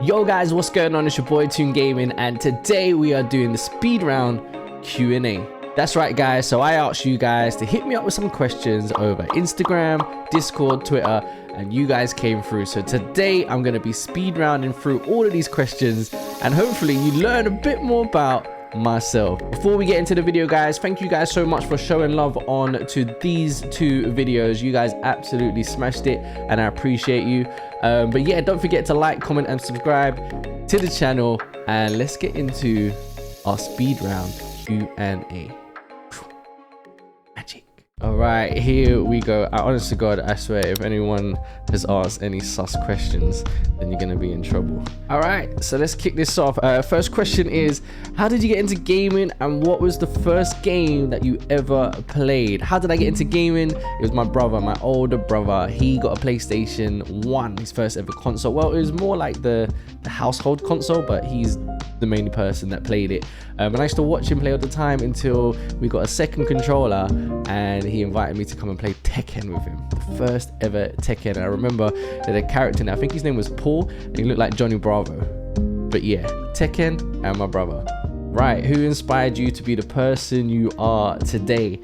Yo guys, what's going on? It's your boy ToonGaming, and today we are doing the speed round Q&A. That's right guys, so I asked you guys to hit me up with some questions over Instagram, Discord, Twitter, and you guys came through. So today I'm going to be speed rounding through all of these questions, and hopefully you learn a bit more about myself. Before we get into the video guys, thank you guys so much for showing love on to these two videos. You guys absolutely smashed it and I appreciate you. But yeah, don't forget to like, comment and subscribe to the channel, and let's get into our speed round Q&A. Magic. All right, here we go. I honest to God, I swear, if anyone has asked any sus questions, then you're gonna be in trouble. All right, so let's kick this off. First question is, how did you get into gaming, and what was the first game that you ever played? How did I get into gaming? It was my brother, my older brother. He got a PlayStation 1, his first ever console. Well, it was more like the household console, but he's the main person that played it. And I used to watch him play all the time until we got a second controller, and he invited me to come and play Tekken with him. The first ever Tekken. And I remember that a character, I think his name was Paul, and he looked like Johnny Bravo. But yeah, Tekken and my brother. Right, who inspired you to be the person you are today?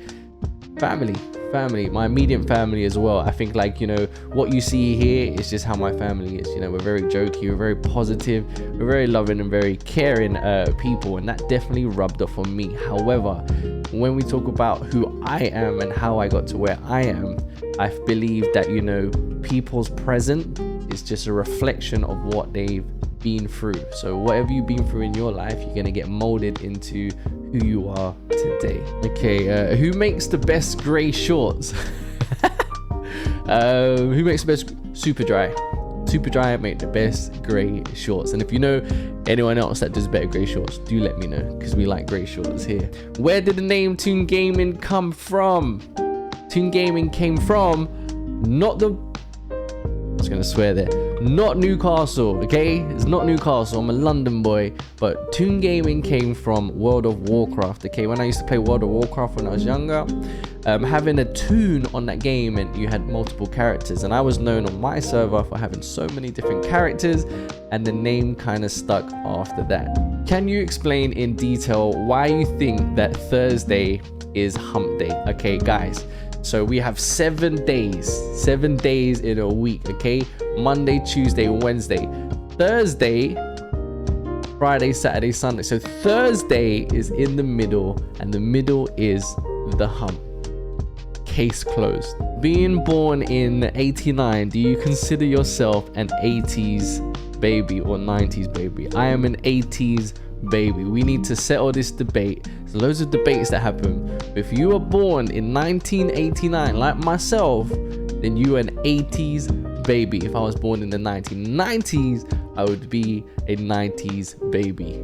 Family, my immediate family as well. I think, like, you know, what you see here is just how my family is. You know, we're very jokey, we're very positive, we're very loving and very caring people, and that definitely rubbed off on me. However, when we talk about who I am and how I got to where I am, I believe that, you know, people's present is just a reflection of what they've been through. So whatever you've been through in your life, you're gonna get molded into who you are today. Okay, who makes the best grey shorts? Who makes the best? Superdry make the best grey shorts. And if you know anyone else that does better grey shorts, do let me know, because we like grey shorts here. Where did the name ToonGaming come from? ToonGaming came from not the, I was gonna swear there, not Newcastle, okay? It's not Newcastle, I'm a London boy, but ToonGaming came from World of Warcraft, okay? When I used to play World of Warcraft when I was younger, having a toon on that game meant you had multiple characters, and I was known on my server for having so many different characters, and the name kind of stuck after that. Can you explain in detail why you think that Thursday is hump day? Okay, guys. So we have 7 days in a week, okay? Monday, Tuesday, Wednesday, Thursday, Friday, Saturday, Sunday. So Thursday is in the middle, and the middle is the hump. Case closed. Being born in 89, do you consider yourself an 80s baby or 90s baby? I am an 80s baby. We need to settle this debate. There's loads of debates that happen. If you were born in 1989 like myself, then you are an 80s baby. If I was born in the 1990s, I would be a 90s baby.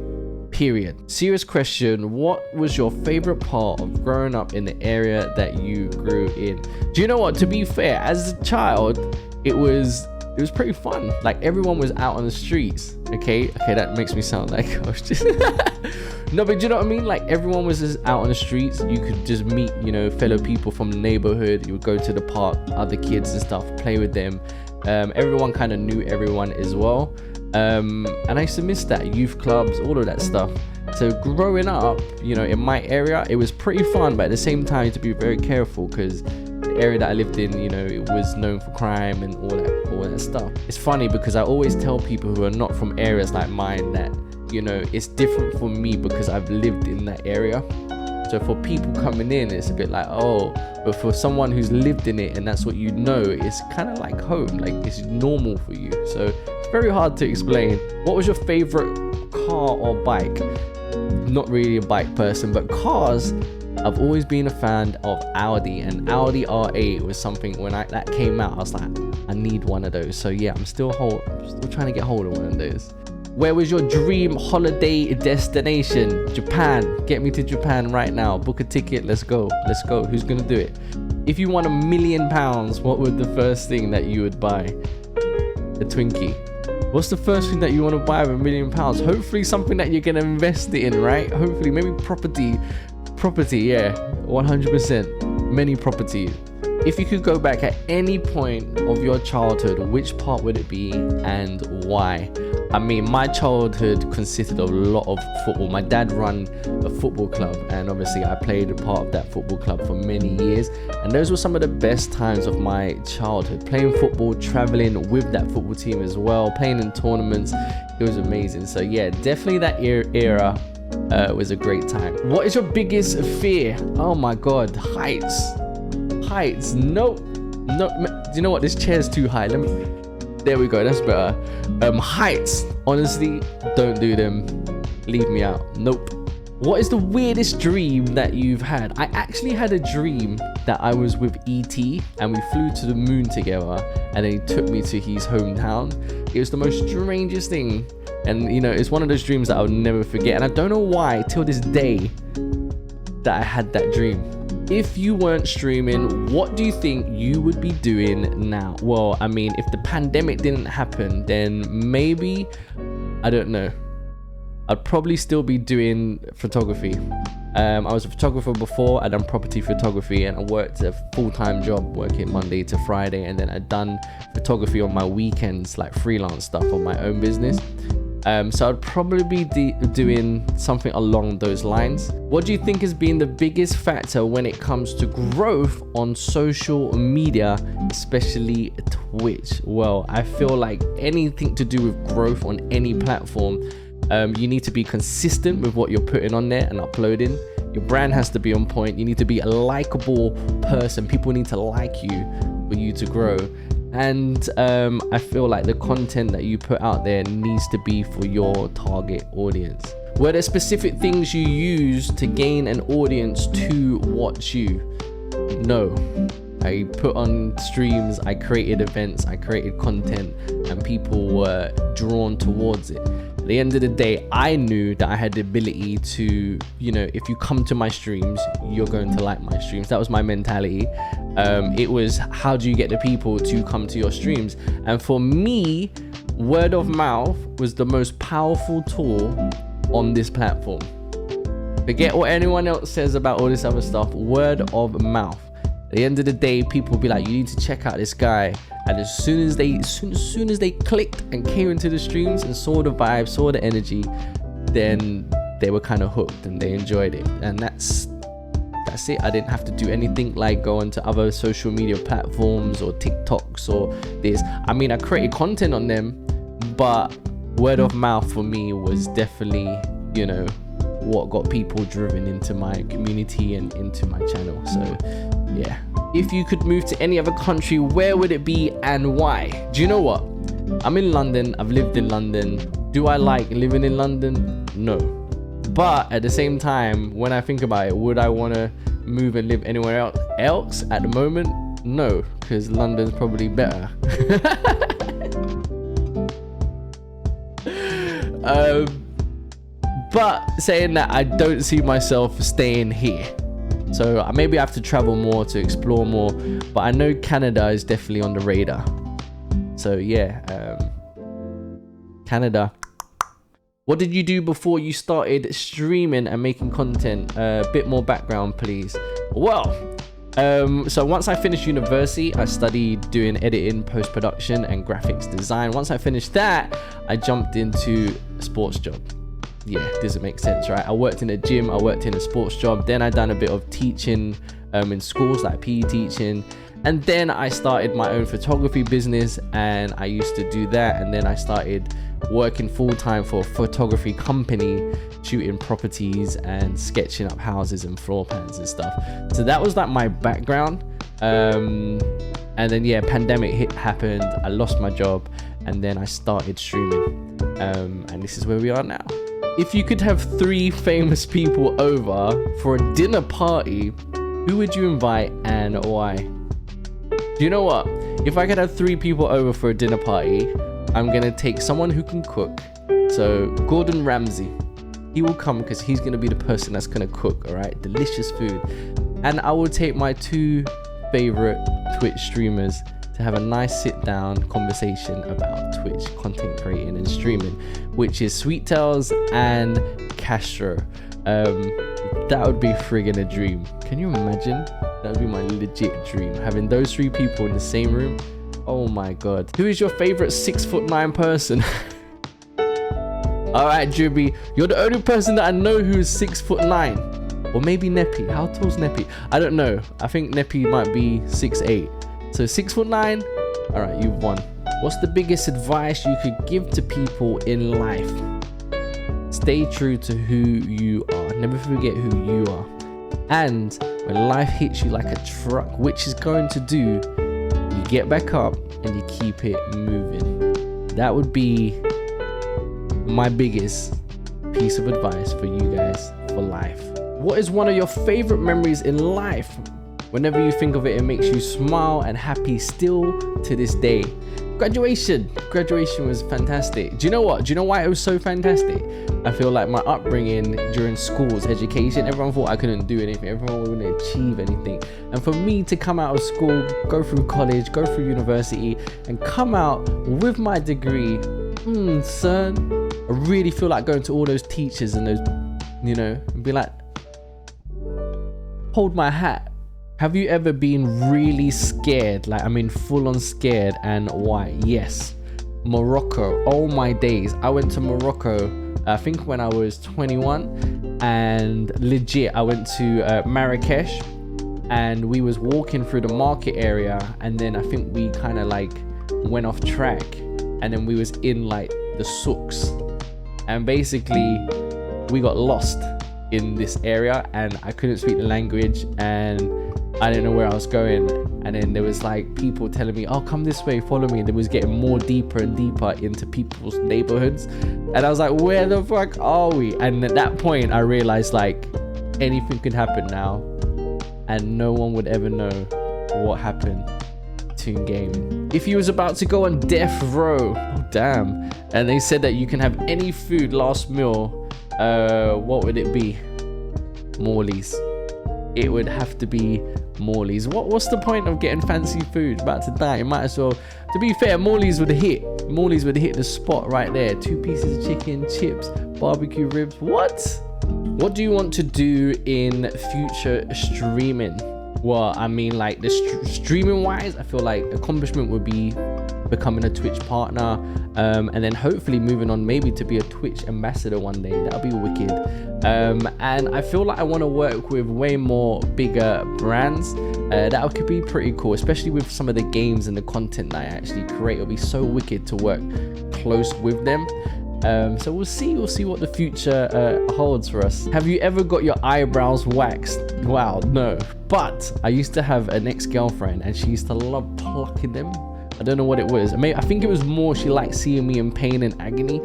Period. Serious question, what was your favorite part of growing up in the area that you grew in? Do you know what, to be fair, as a child, it was pretty fun. Like, everyone was out on the streets. Okay, that makes me sound like I was just no, but do you know what I mean? Like, everyone was just out on the streets. You could just meet, you know, fellow people from the neighborhood. You would go to the park, other kids and stuff, play with them. Everyone kind of knew everyone as well. And I used to miss that. Youth clubs, all of that stuff. So growing up, you know, in my area, it was pretty fun, but at the same time, you have to be very careful, because the area that I lived in, you know, it was known for crime and all that stuff. It's funny because I always tell people who are not from areas like mine that, you know, it's different for me because I've lived in that area. So for people coming in, it's a bit like, oh, but for someone who's lived in it and that's what you know, it's kind of like home, like it's normal for you. So it's very hard to explain. What was your favorite car or bike? Not really a bike person, but cars, I've always been a fan of Audi, and Audi R8 was something when that came out, I was like, I need one of those. So yeah, I'm still trying to get hold of one of those. Where was your dream holiday destination? Japan. Get me to Japan right now. Book a ticket. Let's go. Who's gonna do it? If you won £1 million, what would the first thing that you would buy? A Twinkie. What's the first thing that you want to buy with £1 million? Hopefully something that you're gonna invest it in, right? Hopefully maybe property, yeah, 100%. Many properties. If you could go back at any point of your childhood, which part would it be and why? I mean, my childhood consisted of a lot of football. My dad ran a football club, and obviously I played a part of that football club for many years, and those were some of the best times of my childhood. Playing football, traveling with that football team as well, playing in tournaments, it was amazing. So yeah, definitely that era was a great time. What is your biggest fear? Oh my god, heights. No, do you know what, this chair's too high. There we go, that's better. Heights, honestly, don't do them. Leave me out. Nope. What is the weirdest dream that you've had? I actually had a dream that I was with E.T. and we flew to the moon together, and then he took me to his hometown. It was the most strangest thing, and you know, it's one of those dreams that I'll never forget, and I don't know why till this day that I had that dream. If you weren't streaming, what do you think you would be doing now? Well, I mean, if the pandemic didn't happen, then maybe, I don't know, I'd probably still be doing photography. I was a photographer before. I'd done property photography, and I worked a full-time job working Monday to Friday, and then I'd done photography on my weekends, like freelance stuff on my own business. So I'd probably be doing something along those lines. What do you think has been the biggest factor when it comes to growth on social media, especially Twitch? Well, I feel like anything to do with growth on any platform, you need to be consistent with what you're putting on there and uploading. Your brand has to be on point. You need to be a likable person. People need to like you for you to grow. And I feel like the content that you put out there needs to be for your target audience. Were there specific things you use to gain an audience to watch you? No. I put on streams, I created events, I created content, and people were drawn towards it. At the end of the day, I knew that I had the ability to, you know, if you come to my streams, you're going to like my streams. That was my mentality. It was, how do you get the people to come to your streams? And for me, word of mouth was the most powerful tool on this platform. Forget what anyone else says about all this other stuff. Word of mouth. At the end of the day, people will be like, you need to check out this guy. And as soon as they clicked and came into the streams and saw the vibe, saw the energy, then they were kind of hooked and they enjoyed it. And that's it. I didn't have to do anything like go onto other social media platforms or TikToks or this. I mean, I created content on them, but word of mouth for me was definitely, you know, what got people driven into my community and into my channel. So yeah. If you could move to any other country, where would it be and why? Do you know what? I'm in London. I've lived in London. Do I like living in London? No. But at the same time, when I think about it, would I want to move and live anywhere else at the moment? No, because London's probably better. But saying that, I don't see myself staying here. So maybe I have to travel more to explore more, but I know Canada is definitely on the radar. So yeah, Canada. What did you do before you started streaming and making content? A bit more background, please. Well, so once I finished university, I studied doing editing, post-production, and graphics design. Once I finished that, I jumped into a sports job. Yeah, does it make sense, right? I worked in a gym, I worked in a sports job, then I done a bit of teaching in schools, like PE teaching, and then I started my own photography business, and I used to do that, and then I started working full-time for a photography company, shooting properties and sketching up houses and floor plans and stuff. So that was like my background, and then yeah, pandemic happened, I lost my job, and then I started streaming, and this is where we are now. If you could have 3 famous people over for a dinner party, who would you invite and why? Do you know what? If I could have 3 people over for a dinner party, I'm gonna take someone who can cook. So Gordon Ramsay, he will come because he's gonna be the person that's gonna cook, all right? Delicious food. And I will take my 2 favorite Twitch streamers to have a nice sit down conversation about Twitch content creating and streaming, which is Sweet Tails and Castro. That would be friggin' a dream. Can you imagine? That would be my legit dream. Having those 3 people in the same room. Oh my god. Who is your favorite 6'9" person? All right, Dribby, you're the only person that I know who is 6'9", or maybe Neppy. How tall's Neppy? I don't know. I think Neppy might be 6'8". So 6'9". All right, you've won. What's the biggest advice you could give to people in life? Stay true to who you are. Never forget who you are. And when life hits you like a truck, which is going to do, you get back up and you keep it moving. That would be my biggest piece of advice for you guys for life. What is one of your favorite memories in life? Whenever you think of it, it makes you smile and happy still to this day. Graduation was fantastic. Do you know what? Do you know why it was so fantastic? I feel like my upbringing during school's education, everyone thought I couldn't do anything, everyone wouldn't achieve anything. And for me to come out of school, go through college, go through university, and come out with my degree, son, I really feel like going to all those teachers and those, you know, and be like, hold my hat. Have you ever been really scared? Like, I mean, full on scared, and why? Yes. Morocco. Oh my days. I went to Morocco, I think when I was 21, and legit, I went to Marrakesh, and we was walking through the market area, and then I think we kind of like went off track, and then we was in like the souks, and basically we got lost in this area, and I couldn't speak the language, and I didn't know where I was going. And then there was like people telling me, oh, come this way, follow me. And it was getting more deeper and deeper into people's neighborhoods, and I was like, where the fuck are we? And at that point I realized like anything could happen now, and no one would ever know what happened. ToonGaming. If you was about to go on death row, oh damn, and they said that you can have any food last meal, what would it be? Morley's. It would have to be Morley's. What's the point of getting fancy food? About to die, you might as well. To be fair, Morley's would hit the spot right there. 2 pieces of chicken, chips, barbecue ribs. What do you want to do in future streaming? Well, I mean, like the streaming wise, I feel like accomplishment would be becoming a Twitch partner, and then hopefully moving on maybe to be a Twitch ambassador one day. That'll be wicked. And I feel like I want to work with way more bigger brands. That could be pretty cool, especially with some of the games and the content that I actually create. It'll be so wicked to work close with them. So we'll see what the future holds for us. Have you ever got your eyebrows waxed? Wow, no. But I used to have an ex-girlfriend, and she used to love plucking them. I don't know what it was. I think it was more she liked seeing me in pain and agony,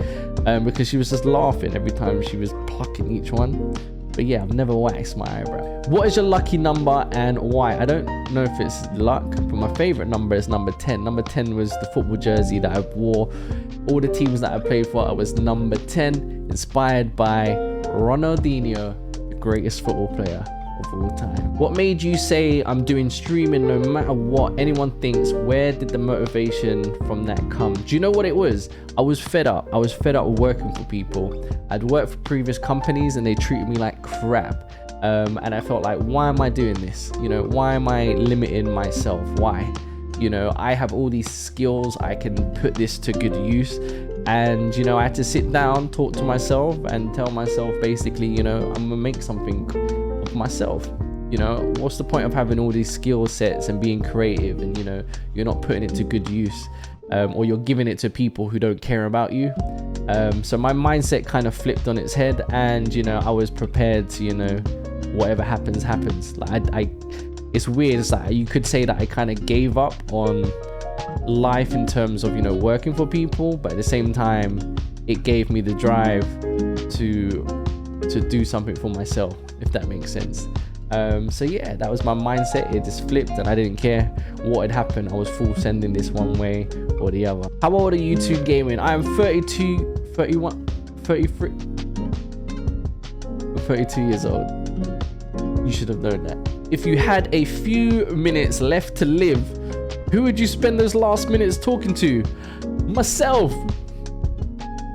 because she was just laughing every time she was plucking each one. But yeah, I've never waxed my eyebrow. What is your lucky number and why? I don't know if it's luck, but my favorite number is number 10. Number 10 was the football jersey that I wore. All the teams that I played for, I was number 10, inspired by Ronaldinho, the greatest football player of all time. What made you say I'm doing streaming no matter what anyone thinks? Where did the motivation from that come? Do you know what it was? I was fed up. I was fed up working for people. I'd worked for previous companies and they treated me like crap. And I felt like, why am I doing this? You know, why am I limiting myself? Why? You know, I have all these skills, I can put this to good use. And, you know, I had to sit down, talk to myself and tell myself basically, you know, I'm gonna make something of myself. You know, what's the point of having all these skill sets and being creative and, you know, you're not putting it to good use, or you're giving it to people who don't care about you. So my mindset kind of flipped on its head, and, you know, I was prepared to, you know, whatever happens, happens. Like it's weird. It's like you could say that I kind of gave up on life in terms of, you know, working for people, but at the same time it gave me the drive to do something for myself, if that makes sense. So yeah, that was my mindset. It just flipped and I didn't care what had happened. I was full sending this one way or the other. How old are you, ToonGaming? I am 32, 31, 33, 32 years old. You should have known that. If you had a few minutes left to live, who would you spend those last minutes talking to? Myself.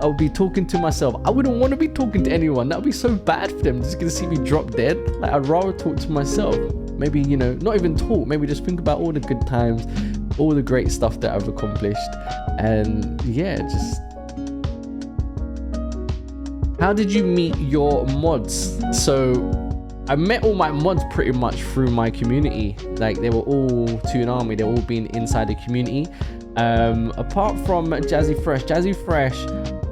I would be talking to myself. I wouldn't want to be talking to anyone. That would be so bad for them. Just gonna see me drop dead. Like, I'd rather talk to myself. maybe, you know, not even talk, maybe just think about all the good times, all the great stuff that I've accomplished. And yeah, just how did you meet your mods? So I met all my mods pretty much through my community. Like, they were all Toon Army, they've all been inside the community. Apart from Jazzy Fresh,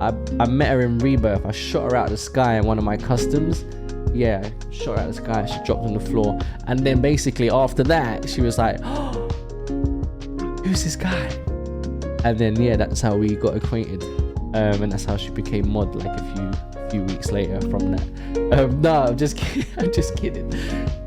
I met her in Rebirth. I shot her out of the sky in one of my customs. Yeah, shot her out of the sky, she dropped on the floor. And then basically after that, she was like, oh, who's this guy? And then yeah, that's how we got acquainted. And that's how she became mod, like a few weeks later from that. No, I'm just kidding. I'm just kidding.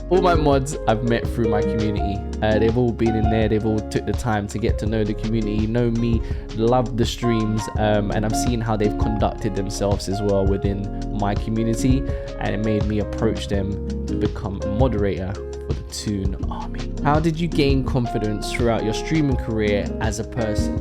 All my mods I've met through my community. They've all been in there. They've all took the time to get to know the community, know me, love the streams, and I've seen how they've conducted themselves as well within my community, and it made me approach them to become a moderator for the Toon Army. How did you gain confidence throughout your streaming career as a person?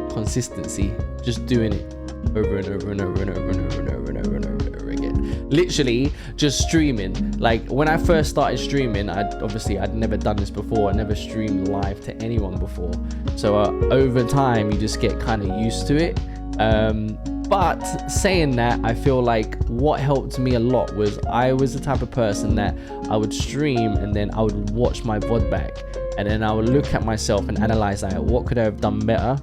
Consistency, just doing it over and over and over and over and over and over and over and over again. Literally just streaming. Like, when I first started streaming, I'd never done this before. I never streamed live to anyone before. So over time, you just get kind of used to it. But saying that, I feel like what helped me a lot was I was the type of person that I would stream and then I would watch my VOD back, and then I would look at myself and analyze, like, what could I have done better?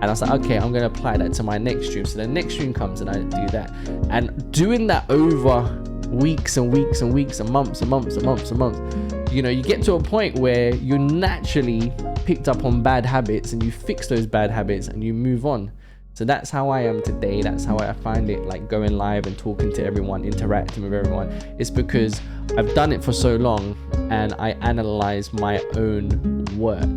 And I was like, okay, I'm going to apply that to my next stream. So the next stream comes and I do that. And doing that over weeks and weeks and weeks and months and months and months and months, you know, you get to a point where you naturally picked up on bad habits and you fix those bad habits and you move on. So that's how I am today. That's how I find it, like going live and talking to everyone, interacting with everyone. It's because I've done it for so long and I analyze my own work.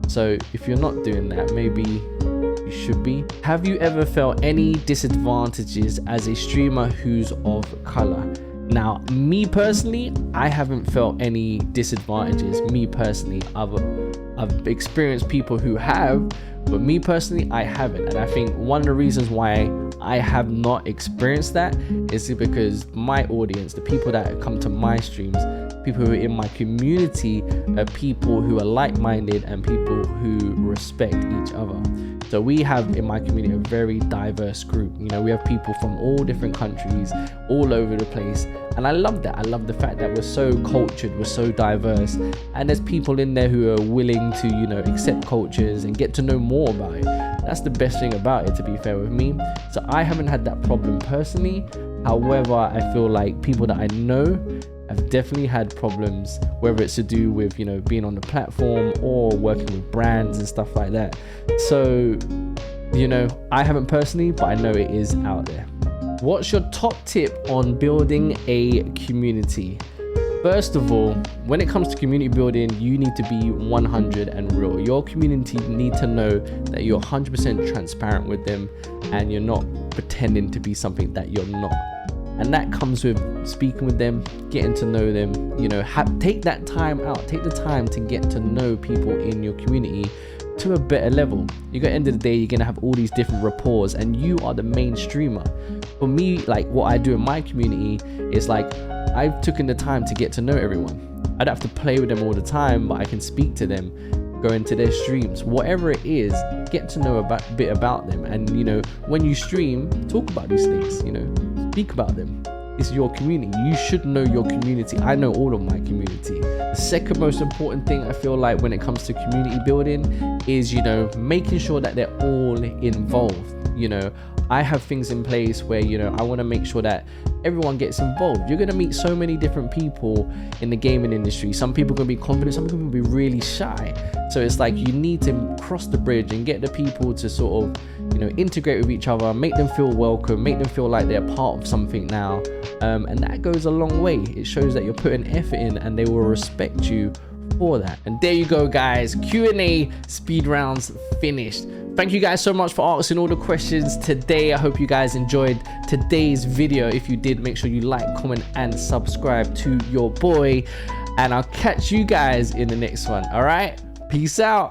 So if you're not doing that, maybe you should be. Have you ever felt any disadvantages as a streamer who's of color? Now, me personally, I haven't felt any disadvantages. Me personally, I've experienced people who have, but me personally, I haven't. And I think one of the reasons why I have not experienced that is because my audience, the people that come to my streams, people who are in my community, are people who are like-minded and people who respect each other. So we have in my community a very diverse group. You know, we have people from all different countries, all over the place. And I love that. I love the fact that we're so cultured, we're so diverse. And there's people in there who are willing to, you know, accept cultures and get to know more about it. That's the best thing about it, to be fair with me. So I haven't had that problem personally. However, I feel like people that I know I've definitely had problems, whether it's to do with, you know, being on the platform or working with brands and stuff like that. So, you know, I haven't personally, but I know it is out there. What's your top tip on building a community? First of all, when it comes to community building, you need to be 100 and real. Your community need to know that you're 100% transparent with them and you're not pretending to be something that you're not. And that comes with speaking with them, getting to know them, you know, take that time out, take the time to get to know people in your community to a better level. At the end of the day, you're gonna have all these different rapports and you are the main streamer. For me, like what I do in my community is like, I've taken the time to get to know everyone. I don't have to play with them all the time, but I can speak to them, go into their streams, whatever it is, get to know a bit about them. And you know, when you stream, talk about these things, you know, speak about them. It's your community. You should know your community. I know all of my community. The second most important thing I feel like when it comes to community building is, you know, making sure that they're all involved. You know, I have things in place where, you know, I want to make sure that everyone gets involved. You're going to meet so many different people in the gaming industry. Some people can be confident, some people can be really shy. So it's like you need to cross the bridge and get the people to sort of, you know, integrate with each other, make them feel welcome, make them feel like they're part of something now. And that goes a long way. It shows that you're putting effort in and they will respect you for that. And there you go, guys. Q&A speed rounds finished. Thank you guys so much for asking all the questions today. I hope you guys enjoyed today's video. If you did, make sure you like, comment, and subscribe to your boy. And I'll catch you guys in the next one. All right? Peace out.